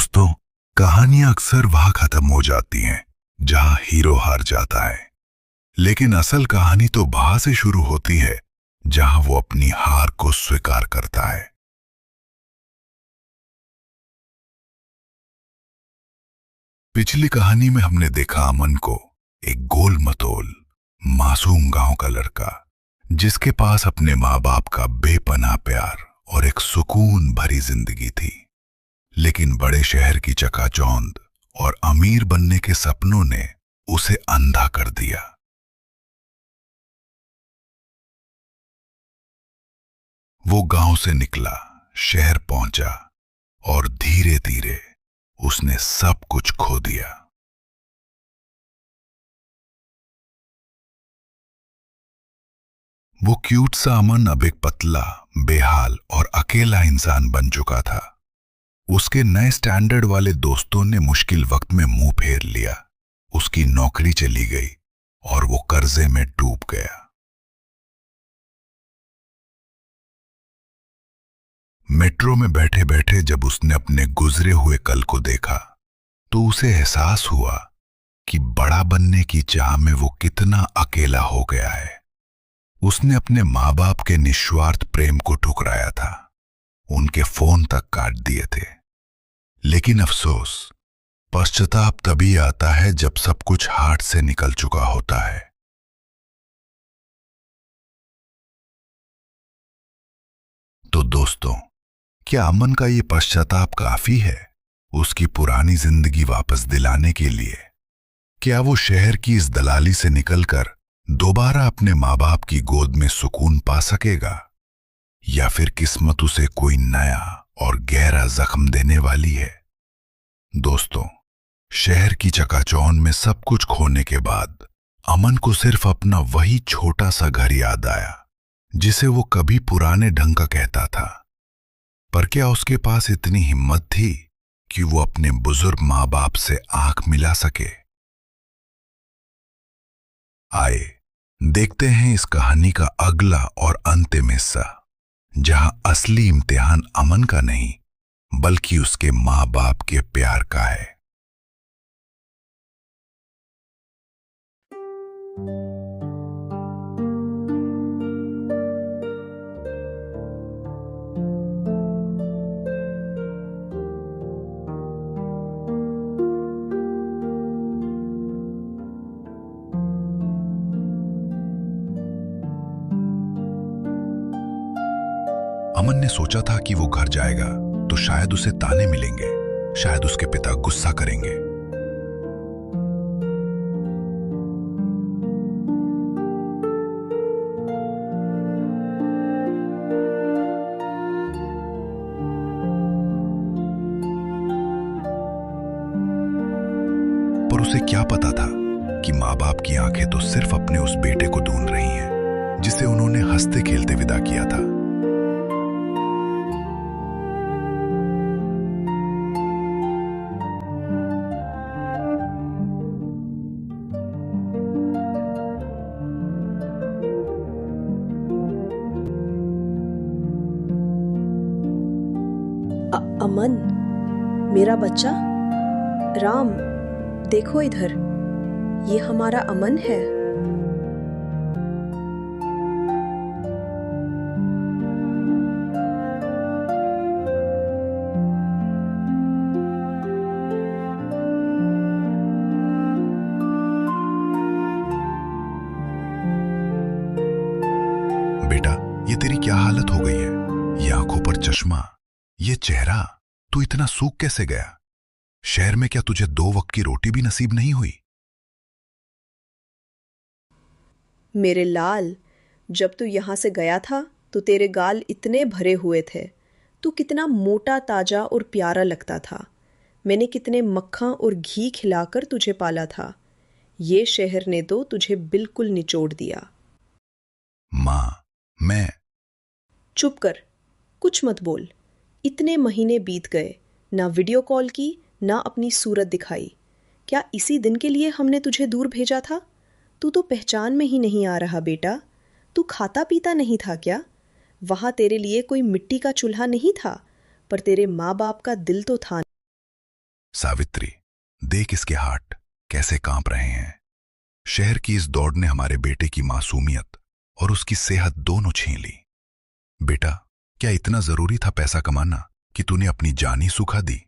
दोस्तों, कहानियां अक्सर वहां खत्म हो जाती हैं जहां हीरो हार जाता है, लेकिन असल कहानी तो वहां से शुरू होती है जहां वो अपनी हार को स्वीकार करता है। पिछली कहानी में हमने देखा अमन को, एक गोल मटोल मासूम गांव का लड़का, जिसके पास अपने माँ बाप का बेपनाह प्यार और एक सुकून भरी जिंदगी थी। लेकिन बड़े शहर की चकाचौंध और अमीर बनने के सपनों ने उसे अंधा कर दिया। वो गांव से निकला, शहर पहुंचा और धीरे धीरे उसने सब कुछ खो दिया। वो क्यूट सा अमन अब एक पतला, बेहाल और अकेला इंसान बन चुका था। उसके नए स्टैंडर्ड वाले दोस्तों ने मुश्किल वक्त में मुंह फेर लिया, उसकी नौकरी चली गई और वो कर्जे में डूब गया। मेट्रो में बैठे बैठे जब उसने अपने गुजरे हुए कल को देखा, तो उसे एहसास हुआ कि बड़ा बनने की चाह में वो कितना अकेला हो गया है। उसने अपने माँ बाप के निस्वार्थ प्रेम को ठुकराया था, उनके फोन तक काट दिए थे। लेकिन अफसोस, पश्चाताप तभी आता है जब सब कुछ हाथ से निकल चुका होता है। तो दोस्तों, क्या अमन का ये पश्चाताप काफी है उसकी पुरानी जिंदगी वापस दिलाने के लिए? क्या वो शहर की इस दलाली से निकलकर दोबारा अपने माँ बाप की गोद में सुकून पा सकेगा, या फिर किस्मत उसे कोई नया और गहरा जख्म देने वाली है? दोस्तों, शहर की चकाचौंध में सब कुछ खोने के बाद अमन को सिर्फ अपना वही छोटा सा घर याद आया, जिसे वो कभी पुराने ढंग का कहता था। पर क्या उसके पास इतनी हिम्मत थी कि वो अपने बुजुर्ग माँ बाप से आंख मिला सके? आए देखते हैं इस कहानी का अगला और अंतिम हिस्सा, जहां असली इम्तिहान अमन का नहीं बल्कि उसके माँ बाप के प्यार का है। अमन ने सोचा था कि वो घर जाएगा तो शायद उसे ताने मिलेंगे, शायद उसके पिता गुस्सा करेंगे। पर उसे क्या पता था कि माँ बाप की आंखें तो सिर्फ अपने उस बेटे को ढूंढ रही हैं, जिसे उन्होंने हंसते खेलते विदा किया था। अमन, मेरा बच्चा राम, देखो इधर, ये हमारा अमन है। बेटा, ये तेरी क्या हालत हो गई है? ये आंखों पर चश्मा, ये चेहरा, तू इतना सूख कैसे गया? शहर में क्या तुझे 2 वक्त की रोटी भी नसीब नहीं हुई? मेरे लाल, जब तू यहाँ से गया था तो तेरे गाल इतने भरे हुए थे। तू कितना मोटा, ताजा और प्यारा लगता था। मैंने कितने मक्खन और घी खिलाकर तुझे पाला था। ये शहर ने तो तुझे बिल्कुल निचोड़ दिया। माँ, मैं... चुप कर, कुछ मत बोल। इतने महीने बीत गए, ना वीडियो कॉल की, ना अपनी सूरत दिखाई। क्या इसी दिन के लिए हमने तुझे दूर भेजा था? तू तो पहचान में ही नहीं आ रहा बेटा। तू खाता पीता नहीं था क्या? वहाँ तेरे लिए कोई मिट्टी का चूल्हा नहीं था, पर तेरे माँ बाप का दिल तो था। सावित्री, देख इसके हाथ कैसे कांप रहे हैं। शहर की इस दौड़ ने हमारे बेटे की मासूमियत और उसकी सेहत दोनों छीन ली। बेटा, क्या इतना जरूरी था पैसा कमाना कि तूने अपनी जान ही सुखा दी?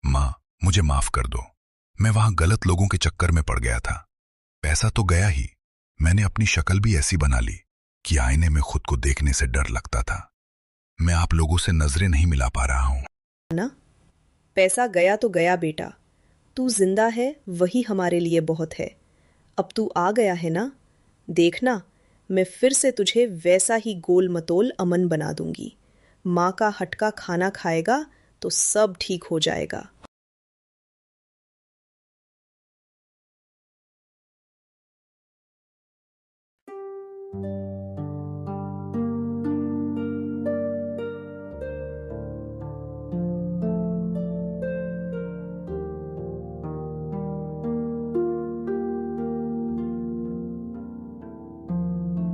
मां, मुझे माफ कर दो। मैं वहां गलत लोगों के चक्कर में पड़ गया था। पैसा तो गया ही, मैंने अपनी शक्ल भी ऐसी बना ली कि आईने में खुद को देखने से डर लगता था। मैं आप लोगों से नजरें नहीं मिला पा रहा हूं। ना, पैसा गया तो गया बेटा, तू जिंदा है वही हमारे लिए बहुत है। अब तू आ गया है ना, देखना मैं फिर से तुझे वैसा ही गोल मटोल अमन बना दूंगी। माँ का हटका खाना खाएगा तो सब ठीक हो जाएगा।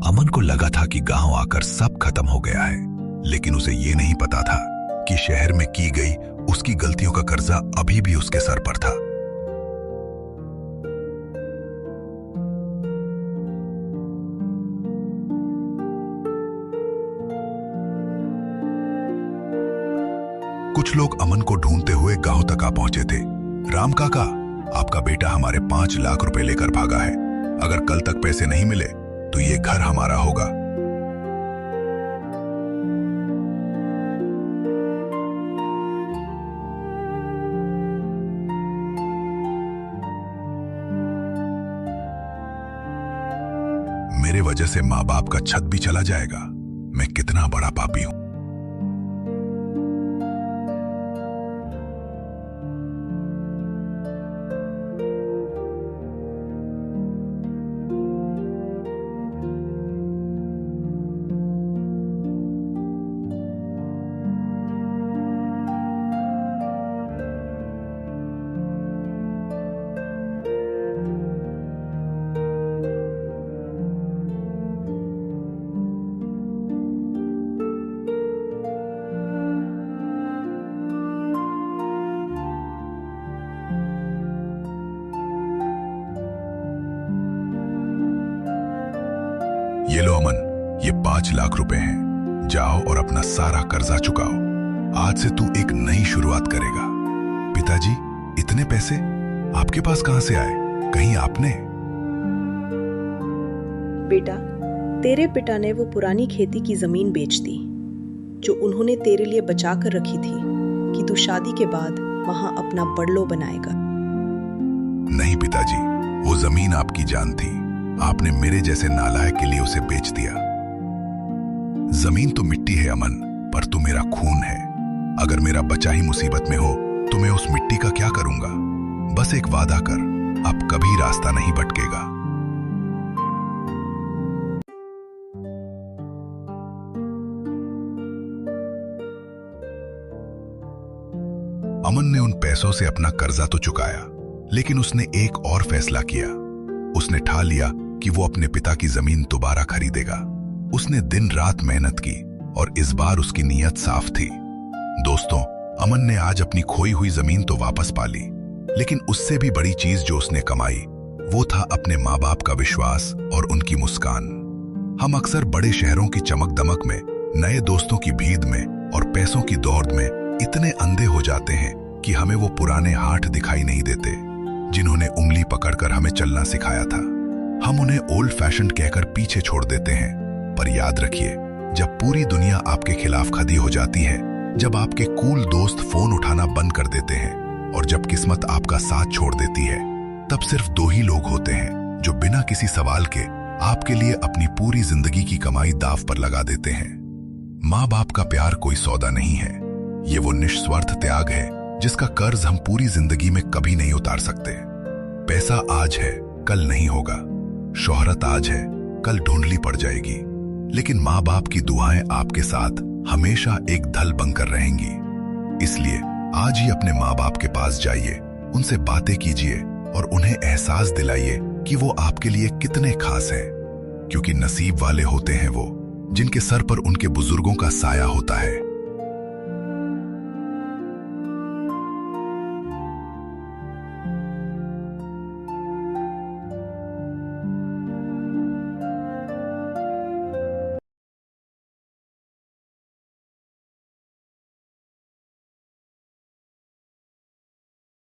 अमन को लगा था कि गांव आकर सब खत्म हो गया है, लेकिन उसे ये नहीं पता था कि शहर में की गई उसकी गलतियों का कर्जा अभी भी उसके सर पर था। कुछ लोग अमन को ढूंढते हुए गांव तक आ पहुंचे थे। राम काका, आपका बेटा हमारे 5 लाख रुपए लेकर भागा है। अगर कल तक पैसे नहीं मिले तो ये घर हमारा होगा। मेरे वजह से माँ बाप का छत भी चला जाएगा। मैं कितना बड़ा पापी हूं। ये लो अमन, ये 5 लाख रुपए हैं। जाओ और अपना सारा कर्जा चुकाओ। आज से तू एक नई शुरुआत करेगा। पिताजी, इतने पैसे आपके पास कहां से आए? कहीं आपने? बेटा, तेरे पिता ने वो पुरानी खेती की जमीन बेच दी जो उन्होंने तेरे लिए बचा कर रखी थी कि तू शादी के बाद वहां अपना बंगलो बनाएगा। नहीं पिताजी, वो जमीन आपकी जान थी। आपने मेरे जैसे नालायक के लिए उसे बेच दिया। जमीन तो मिट्टी है अमन, पर तू मेरा खून है। अगर मेरा बच्चा ही मुसीबत में हो तो मैं उस मिट्टी का क्या करूंगा? बस एक वादा कर, अब कभी रास्ता नहीं भटकेगा। अमन ने उन पैसों से अपना कर्जा तो चुकाया, लेकिन उसने एक और फैसला किया। उसने ठान लिया कि वो अपने पिता की जमीन दोबारा खरीदेगा। उसने दिन रात मेहनत की और इस बार उसकी नीयत साफ थी। दोस्तों, अमन ने आज अपनी खोई हुई जमीन तो वापस पा ली, लेकिन उससे भी बड़ी चीज जो उसने कमाई वो था अपने माँ बाप का विश्वास और उनकी मुस्कान। हम अक्सर बड़े शहरों की चमक दमक में, नए दोस्तों की भीड़ में और पैसों की दौड़ में इतने अंधे हो जाते हैं कि हमें वो पुराने हाथ दिखाई नहीं देते जिन्होंने उंगली पकड़कर हमें चलना सिखाया था। हम उन्हें ओल्ड फैशन कहकर पीछे छोड़ देते हैं। पर याद रखिए, जब पूरी दुनिया आपके खिलाफ खड़ी हो जाती है, जब आपके कूल दोस्त फोन उठाना बंद कर देते हैं और जब किस्मत आपका साथ छोड़ देती है, तब सिर्फ 2 ही लोग होते हैं जो बिना किसी सवाल के आपके लिए अपनी पूरी जिंदगी की कमाई दांव पर लगा देते हैं। माँ बाप का प्यार कोई सौदा नहीं है। ये वो निस्वार्थ त्याग है जिसका कर्ज हम पूरी जिंदगी में कभी नहीं उतार सकते। पैसा आज है, कल नहीं होगा। शोहरत आज है, कल ढूंढली पड़ जाएगी। लेकिन माँ बाप की दुआएं आपके साथ हमेशा एक ढल बनकर रहेंगी। इसलिए आज ही अपने माँ बाप के पास जाइए, उनसे बातें कीजिए और उन्हें एहसास दिलाइए कि वो आपके लिए कितने खास हैं। क्योंकि नसीब वाले होते हैं वो जिनके सर पर उनके बुजुर्गों का साया होता है।